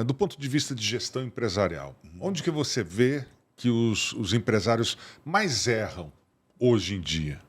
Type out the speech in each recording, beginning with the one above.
do ponto de vista de gestão empresarial, onde que você vê que os empresários mais erram hoje em dia?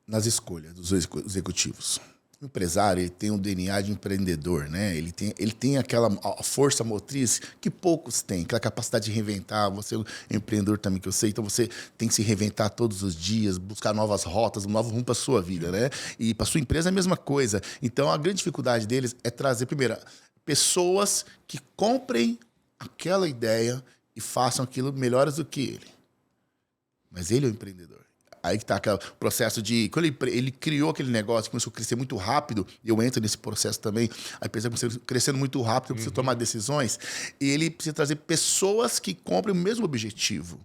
Nas escolhas dos executivos. O empresário, ele tem um DNA de empreendedor, né? Ele tem aquela força motriz que poucos têm, aquela capacidade de reinventar. Você é um empreendedor também, que eu sei, então você tem que se reinventar todos os dias, buscar novas rotas, um novo rumo para a sua vida, né? E para sua empresa é a mesma coisa. Então, a grande dificuldade deles é trazer, primeiro, pessoas que comprem aquela ideia e façam aquilo melhores do que ele. Mas ele é o empreendedor. Aí que está aquele processo de... Quando ele criou aquele negócio, começou a crescer muito rápido, eu entro nesse processo também, a empresa começou crescendo muito rápido, precisa tomar decisões, e ele precisa trazer pessoas que comprem o mesmo objetivo.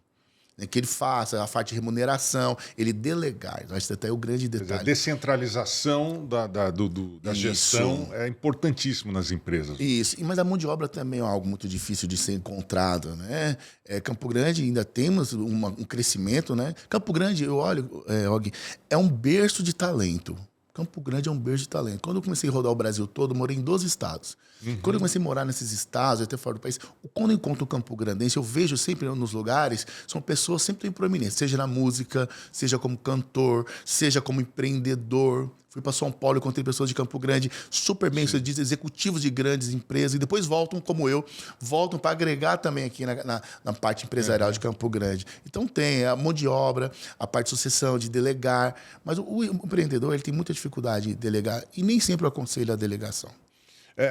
Né, que ele faça a parte de remuneração, ele delegar. Acho até o grande detalhe. A descentralização da gestão é importantíssimo nas empresas. Isso, mas a mão de obra também é algo muito difícil de ser encontrado, né? Campo Grande ainda temos um crescimento, né? Campo Grande, eu olho, Og, é um berço de talento. Campo Grande é um berço de talento. Quando eu comecei a rodar o Brasil todo, eu morei em 12 estados. Quando eu comecei a morar nesses estados, até fora do país, quando eu encontro um campo grandense, eu vejo sempre nos lugares, são pessoas sempre em proeminência, seja na música, seja como cantor, seja como empreendedor. Fui para São Paulo e encontrei pessoas de Campo Grande super bem sucedidas, executivos de grandes empresas, e depois voltam, como eu, voltam para agregar também aqui na parte empresarial de Campo Grande. Então tem a mão de obra, a parte de sucessão, de delegar, mas o empreendedor ele tem muita dificuldade de delegar e nem sempre eu aconselho a delegação.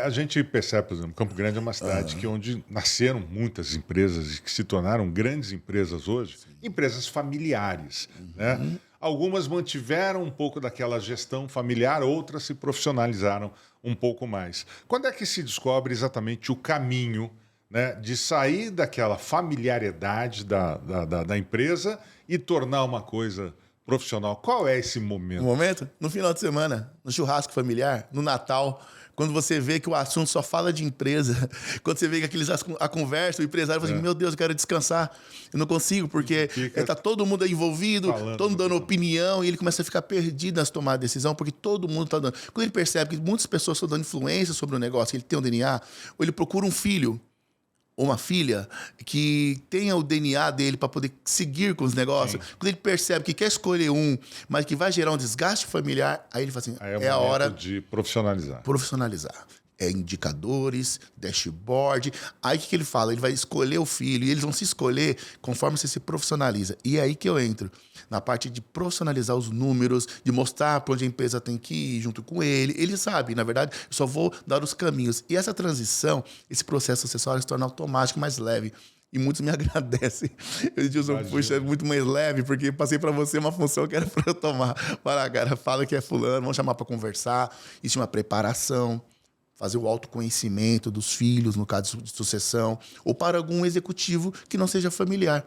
A gente percebe, por exemplo, Campo Grande é uma cidade onde nasceram muitas empresas e que se tornaram grandes empresas hoje, empresas familiares, né? Algumas mantiveram um pouco daquela gestão familiar, outras se profissionalizaram um pouco mais. Quando é que se descobre exatamente o caminho, né, de sair daquela familiaridade da empresa e tornar uma coisa profissional? Qual é esse momento? O momento? No final de semana, no churrasco familiar, no Natal, quando você vê que o assunto só fala de empresa, quando você vê que a conversa, o empresário fala assim, meu Deus, eu quero descansar, eu não consigo, porque está todo mundo envolvido, todo mundo dando opinião, e ele começa a ficar perdido nas tomadas de decisão, porque todo mundo está dando. Quando ele percebe que muitas pessoas estão dando influência sobre o negócio, que ele tem um DNA, ou ele procura um filho, ou uma filha que tenha o DNA dele para poder seguir com os negócios. Sim. Quando ele percebe que quer escolher um, mas que vai gerar um desgaste familiar, aí ele fala assim, é a hora de profissionalizar. Profissionalizar. Indicadores, dashboard. Aí o que ele fala? Ele vai escolher o filho e eles vão se escolher conforme você se profissionaliza. E é aí que eu entro, na parte de profissionalizar os números, de mostrar para onde a empresa tem que ir junto com ele. Ele sabe, na verdade, eu só vou dar os caminhos. E essa transição, esse processo acessório se torna automático, mais leve. E muitos me agradecem. Eu digo, puxa, é muito mais leve, porque passei para você uma função que era para eu tomar. Fala, cara, fala que é fulano, vamos chamar para conversar. Isso é uma preparação. Fazer o autoconhecimento dos filhos, no caso de sucessão, ou para algum executivo que não seja familiar.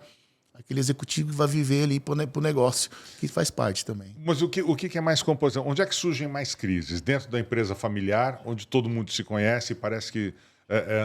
Aquele executivo que vai viver ali para o negócio, que faz parte também. Mas o que é mais composição? Onde é que surgem mais crises? Dentro da empresa familiar, onde todo mundo se conhece e parece que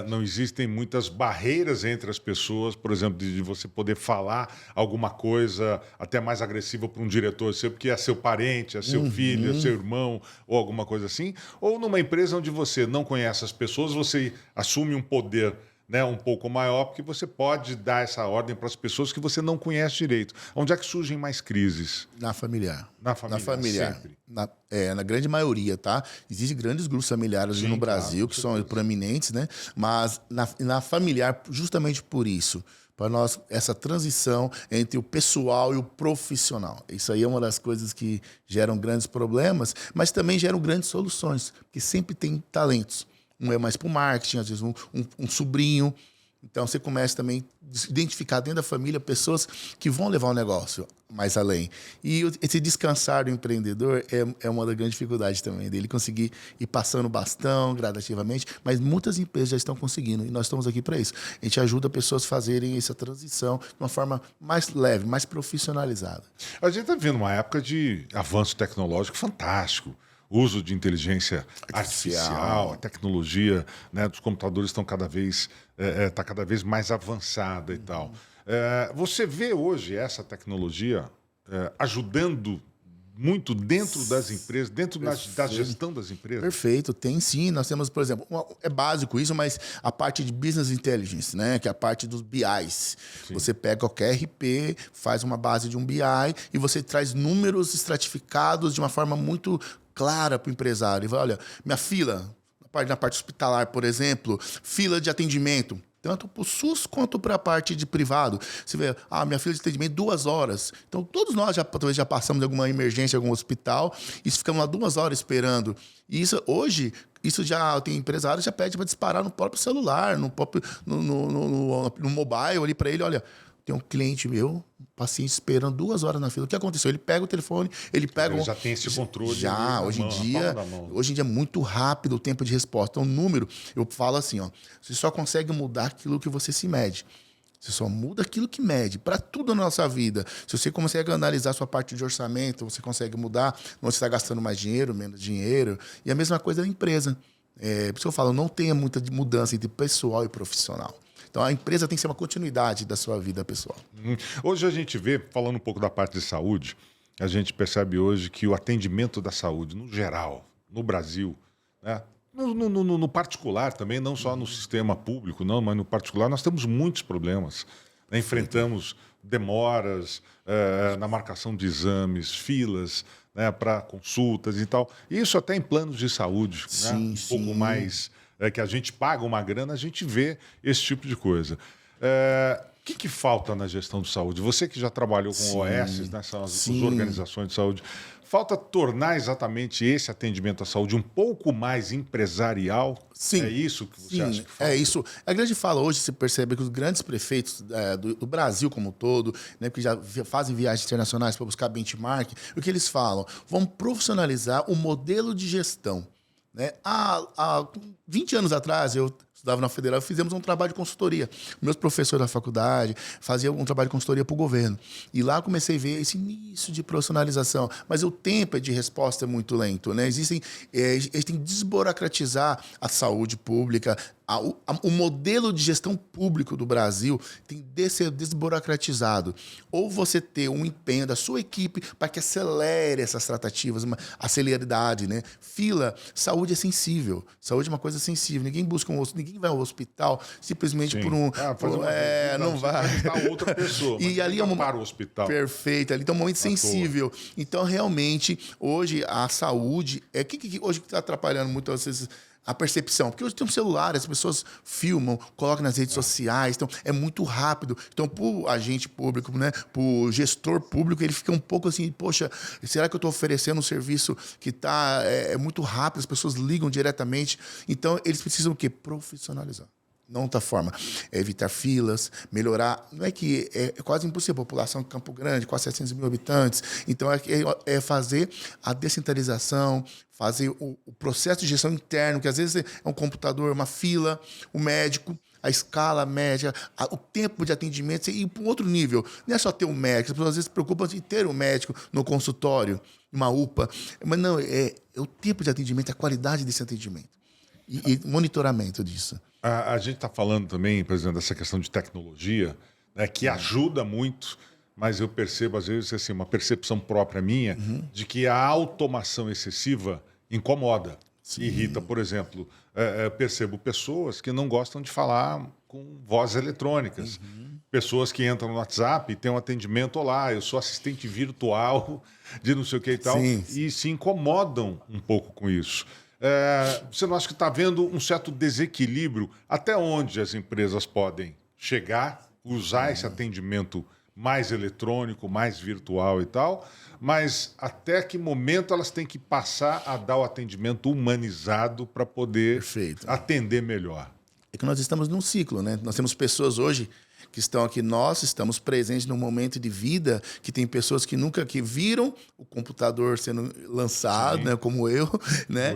não existem muitas barreiras entre as pessoas, por exemplo, de você poder falar alguma coisa até mais agressiva para um diretor seu, porque é seu parente, é seu filho, é seu irmão, ou alguma coisa assim, ou numa empresa onde você não conhece as pessoas, você assume um poder, né, um pouco maior, porque você pode dar essa ordem para as pessoas que você não conhece direito. Onde é que surgem mais crises? Na familiar. Na familiar, sempre. Na grande maioria, tá? Existem grandes grupos familiares no Brasil, que são proeminentes, né? Mas na familiar, justamente por isso, para nós, essa transição entre o pessoal e o profissional. Isso aí é uma das coisas que geram grandes problemas, mas também geram grandes soluções, porque sempre tem talentos. Um é mais para o marketing, às vezes um sobrinho. Então, você começa também a identificar dentro da família pessoas que vão levar o negócio mais além. E esse descansar do empreendedor é uma das grandes dificuldades também, dele conseguir ir passando o bastão gradativamente, mas muitas empresas já estão conseguindo, e nós estamos aqui para isso. A gente ajuda pessoas a fazerem essa transição de uma forma mais leve, mais profissionalizada. A gente está vivendo uma época de avanço tecnológico fantástico. Uso de inteligência artificial, a tecnologia, né, dos computadores estão cada vez mais avançada e tal. Você vê hoje essa tecnologia ajudando muito dentro das empresas, dentro da gestão das empresas? Perfeito, tem sim. Nós temos, por exemplo, é básico isso, mas a parte de Business Intelligence, né? Que é a parte dos BIs. Sim. Você pega qualquer RP, faz uma base de um BI e você traz números estratificados de uma forma muito clara para o empresário. E vai, olha, minha fila, na parte hospitalar, por exemplo, fila de atendimento, tanto para o SUS quanto para a parte de privado. Você vê, minha fila de atendimento 2 horas. Então, todos nós talvez já passamos de alguma emergência em algum hospital e ficamos lá 2 horas esperando. E isso, hoje, isso já tem empresário que já pede para disparar no próprio celular, no mobile ali para ele, olha, tem um cliente meu, paciente esperando 2 horas na fila. O que aconteceu? Ele pega o telefone, ele já tem esse controle. Já, hoje em dia é muito rápido o tempo de resposta. Então, o número, eu falo assim, você só consegue mudar aquilo que você se mede. Você só muda aquilo que mede para tudo na nossa vida. Se você consegue analisar a sua parte de orçamento, você consegue mudar onde você está gastando mais dinheiro, menos dinheiro. E a mesma coisa da empresa. Por isso que eu falo, não tenha muita mudança entre pessoal e profissional. Então, a empresa tem que ser uma continuidade da sua vida pessoal. Hoje a gente vê, falando um pouco da parte de saúde, a gente percebe hoje que o atendimento da saúde, no geral, no Brasil, né, no particular também, não só no sistema público, não, mas no particular, nós temos muitos problemas. Né? Enfrentamos demoras na marcação de exames, filas, né, para consultas e tal. Isso até em planos de saúde, sim, né? Pouco mais... que a gente paga uma grana, a gente vê esse tipo de coisa. O que falta na gestão de saúde? Você que já trabalhou com OS, né, são as organizações de saúde, falta tornar exatamente esse atendimento à saúde um pouco mais empresarial? Sim. É isso que você acha que falta? É isso. A grande fala hoje, você percebe que os grandes prefeitos do Brasil como um todo, né, que já fazem viagens internacionais para buscar benchmark, o que eles falam? Vamos profissionalizar o modelo de gestão. Né? Há 20 anos atrás, eu estudava na Federal, fizemos um trabalho de consultoria. Meus professores da faculdade faziam um trabalho de consultoria para o governo. E lá comecei a ver esse início de profissionalização. Mas o tempo de resposta é muito lento. Né? Eles têm que desburocratizar a saúde pública. O modelo de gestão público do Brasil tem de ser desburocratizado. Ou você ter um empenho da sua equipe para que acelere essas tratativas, a celeridade, né? Fila, saúde é sensível. Saúde é uma coisa sensível. Ninguém vai ao hospital simplesmente por um... não vai. Outra pessoa, e ali é para o hospital. Perfeito. Ali tem um momento sensível. Então, realmente, hoje, a saúde... hoje que está atrapalhando muito vezes a percepção. Porque hoje tem um celular, as pessoas filmam, colocam nas redes sociais, então é muito rápido. Então, para o agente público, né, para o gestor público, ele fica um pouco assim, poxa, será que eu estou oferecendo um serviço que é muito rápido, as pessoas ligam diretamente? Então, eles precisam o quê? Profissionalizar. Não outra forma. É evitar filas, melhorar. Não é que é quase impossível. A população de Campo Grande, quase 700 mil habitantes. Então, é fazer a descentralização, fazer o processo de gestão interno, que às vezes é um computador, uma fila, o médico, a escala média, o tempo de atendimento, e para um outro nível. Não é só ter um médico. As pessoas às vezes se preocupam em ter um médico no consultório, uma UPA. Mas não, é o tempo de atendimento, a qualidade desse atendimento. E monitoramento disso. A gente está falando também, por exemplo, dessa questão de tecnologia, né, que ajuda muito, mas eu percebo, às vezes, assim, uma percepção própria minha de que a automação excessiva incomoda, irrita. Por exemplo, percebo pessoas que não gostam de falar com vozes eletrônicas, pessoas que entram no WhatsApp e têm um atendimento, olá, eu sou assistente virtual de não sei o que e tal, e se incomodam um pouco com isso. Você não acha que está havendo um certo desequilíbrio? Até onde as empresas podem chegar, usar esse atendimento mais eletrônico, mais virtual e tal, mas até que momento elas têm que passar a dar o atendimento humanizado para poder atender melhor? É que nós estamos num ciclo, né? Nós temos pessoas hoje que estão aqui, nós estamos presentes num momento de vida que tem pessoas que nunca viram o computador sendo lançado, né, como eu, né?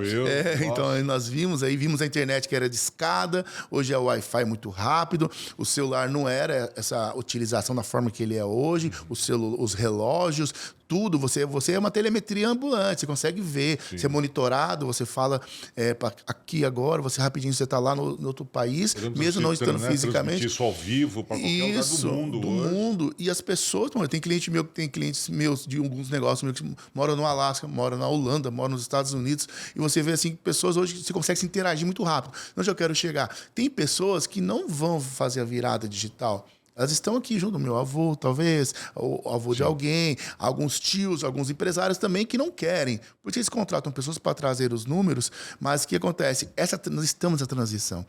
Então nós vimos a internet que era de escada, hoje é o Wi-Fi muito rápido, o celular não era essa utilização da forma que ele é hoje, os relógios, tudo. Você é uma telemetria ambulante, você consegue ver, você é monitorado, você fala aqui agora, você rapidinho você está lá no outro país, mesmo não estando fisicamente. Isso ao vivo para qualquer lugar do mundo. E as pessoas, mano, tem clientes meus de alguns negócios meus que moram no Alasca, moram na Holanda, moram nos Estados Unidos, e você vê assim, pessoas hoje você consegue se interagir muito rápido. Onde eu quero chegar? Tem pessoas que não vão fazer a virada digital. Elas estão aqui junto, meu avô, talvez, o avô de alguém, alguns tios, alguns empresários também que não querem, porque eles contratam pessoas para trazer os números, mas o que acontece? Nós estamos na transição.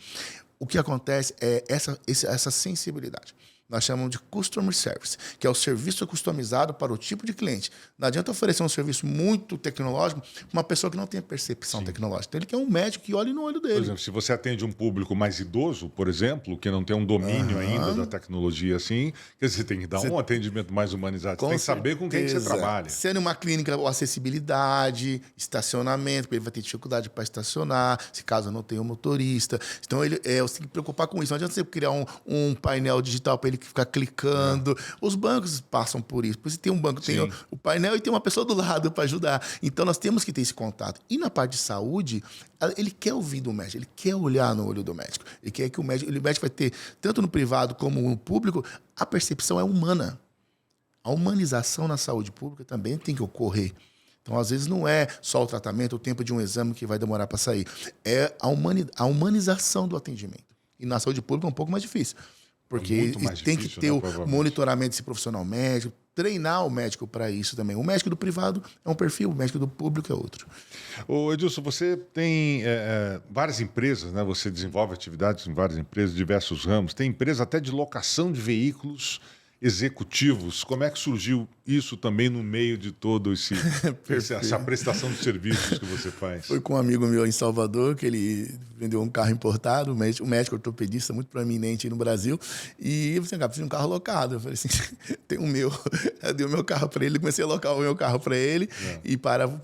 O que acontece é essa sensibilidade. Nós chamamos de Customer Service, que é o serviço customizado para o tipo de cliente. Não adianta oferecer um serviço muito tecnológico para uma pessoa que não tem percepção tecnológica. Então, ele quer um médico que olhe no olho dele. Por exemplo, se você atende um público mais idoso, por exemplo, que não tem um domínio ainda da tecnologia assim, quer dizer, você tem que dar um atendimento mais humanizado. Você tem que saber com quem que você trabalha. Sendo uma clínica, acessibilidade, estacionamento, porque ele vai ter dificuldade para estacionar, se caso não tenha um motorista. Então, você tem que preocupar com isso. Não adianta você criar um painel digital para ele ficar clicando. Os bancos passam por isso. Por isso tem um banco, tem o painel e tem uma pessoa do lado para ajudar. Então, nós temos que ter esse contato. E na parte de saúde, ele quer ouvir do médico, ele quer olhar no olho do médico. Ele quer que o médico vai ter, tanto no privado como no público, a percepção é humana. A humanização na saúde pública também tem que ocorrer. Então, às vezes, não é só o tratamento, o tempo de um exame que vai demorar para sair. É a humanização do atendimento. E na saúde pública é um pouco mais difícil. Porque tem que ter o monitoramento desse profissional médico, treinar o médico para isso também. O médico do privado é um perfil, o médico do público é outro. Ô, Edilson, você tem várias empresas, né? Você desenvolve atividades em várias empresas, diversos ramos. Tem empresa até de locação de veículos executivos. Como é que surgiu isso também no meio de todo essa prestação de serviços que você faz? Foi com um amigo meu em Salvador, que ele vendeu um carro importado, um médico ortopedista muito proeminente no Brasil, e eu falei, cara, preciso de um carro locado. Eu falei assim, tem o meu. Eu dei o meu carro para ele, comecei a alocar o meu carro para ele,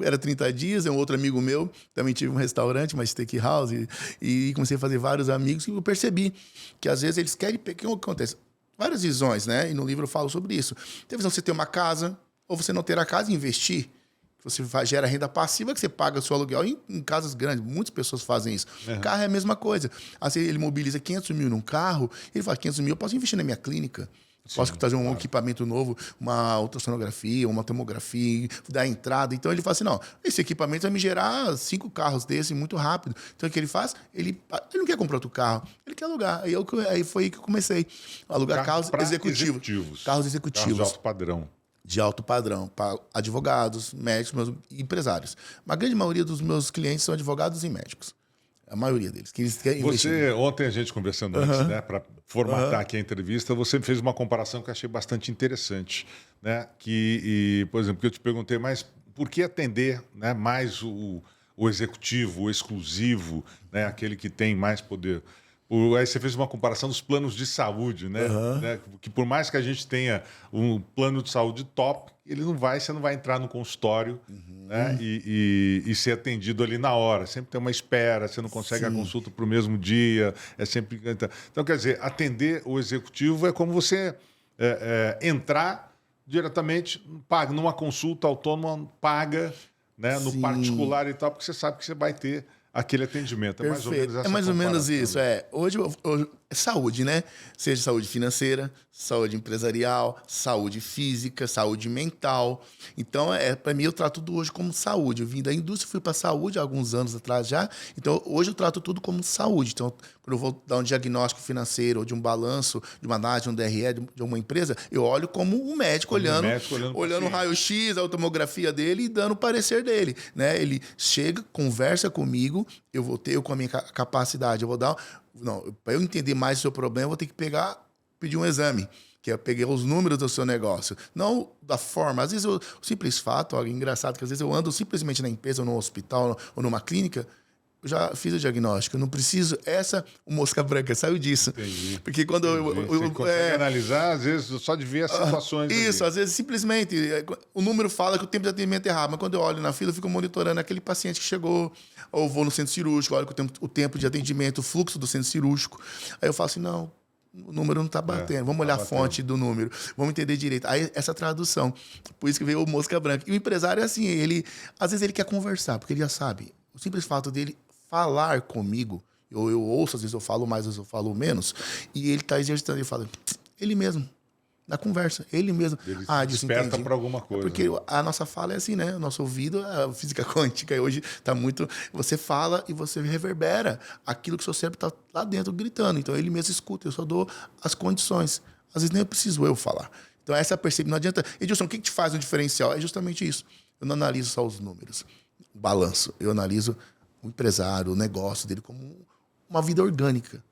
era 30 dias, um outro amigo meu, também tive um restaurante, uma steakhouse, e comecei a fazer vários amigos, e eu percebi que às vezes eles querem... O que acontece? Várias visões, né? E no livro eu falo sobre isso. Tem a visão de você ter uma casa, ou você não ter a casa e investir. Você gera renda passiva que você paga o seu aluguel em casas grandes. Muitas pessoas fazem isso. Carro é a mesma coisa. Assim, ele mobiliza 500 mil num carro, ele fala, 500 mil eu posso investir na minha clínica. Posso trazer um equipamento novo, uma ultrassonografia, uma tomografia, dar entrada. Então ele fala assim, não, esse equipamento vai me gerar 5 carros desses muito rápido. Então o que ele faz? Ele não quer comprar outro carro, ele quer alugar. Aí foi aí que eu comecei a alugar carros executivos. Carros executivos. Carros de alto padrão. De alto padrão, para advogados, médicos e empresários. Uma grande maioria dos meus clientes são advogados e médicos. A maioria deles. Que eles querem investir. Ontem a gente conversando antes, né, para formatar aqui a entrevista, você fez uma comparação que eu achei bastante interessante. Né? Por exemplo, que eu te perguntei, mas por que atender, né, mais o executivo, o exclusivo, né, aquele que tem mais poder? Aí você fez uma comparação dos planos de saúde, né? Que por mais que a gente tenha um plano de saúde top, você não vai entrar no consultório, né? E ser atendido ali na hora. Sempre tem uma espera, você não consegue a consulta para o mesmo dia. Então, quer dizer, atender o executivo é como você entrar diretamente, paga numa consulta autônoma, paga, né, no particular e tal, porque você sabe que você vai ter aquele atendimento. É mais ou menos essa mais ou menos isso. Hoje é saúde, né? Seja saúde financeira, saúde empresarial, saúde física, saúde mental. Então, para mim, eu trato tudo hoje como saúde. Eu vim da indústria, fui para a saúde há alguns anos atrás já. Então, hoje eu trato tudo como saúde. Então, quando eu vou dar um diagnóstico financeiro ou de um balanço, de uma análise, um DRE de uma empresa, eu olho como um médico olhando o raio-x, a tomografia dele e dando o parecer dele. Né? Ele chega, conversa comigo, eu com a minha capacidade, eu vou dar... Não, para eu entender mais o seu problema, eu vou ter que pedir um exame, que é pegar os números do seu negócio. Não da forma. Às vezes, o simples fato, algo engraçado, que às vezes eu ando simplesmente na empresa, ou no hospital, ou numa clínica, eu já fiz o diagnóstico. Eu não preciso... o mosca branca saiu disso. Entendi. Porque quando você consegue analisar, às vezes, só de ver as situações. Isso, às vezes, simplesmente, o número fala que o tempo de atendimento é rápido, mas quando eu olho na fila, eu fico monitorando aquele paciente que chegou, ou vou no centro cirúrgico, olho o tempo de atendimento, o fluxo do centro cirúrgico. Aí eu falo assim, não o número não está batendo. Vamos olhar a fonte do número. Vamos entender direito. Aí, essa tradução. Por isso que veio o Mosca Branca. E o empresário é assim, às vezes ele quer conversar, porque ele já sabe. O simples fato dele falar comigo, eu ouço, às vezes eu falo mais, às vezes eu falo menos, e ele está exercitando, ele fala, ele mesmo. Na conversa, ele mesmo. Ele desperta para alguma coisa. Porque a nossa fala é assim, né? O nosso ouvido, a física quântica hoje está muito... Você fala e você reverbera aquilo que o seu cérebro está lá dentro gritando. Então, ele mesmo escuta, eu só dou as condições. Às vezes nem preciso eu falar. Então, essa é percepção. Não adianta... Edilson, o que te faz um diferencial? É justamente isso. Eu não analiso só os números, o balanço. Eu analiso o empresário, o negócio dele como uma vida orgânica.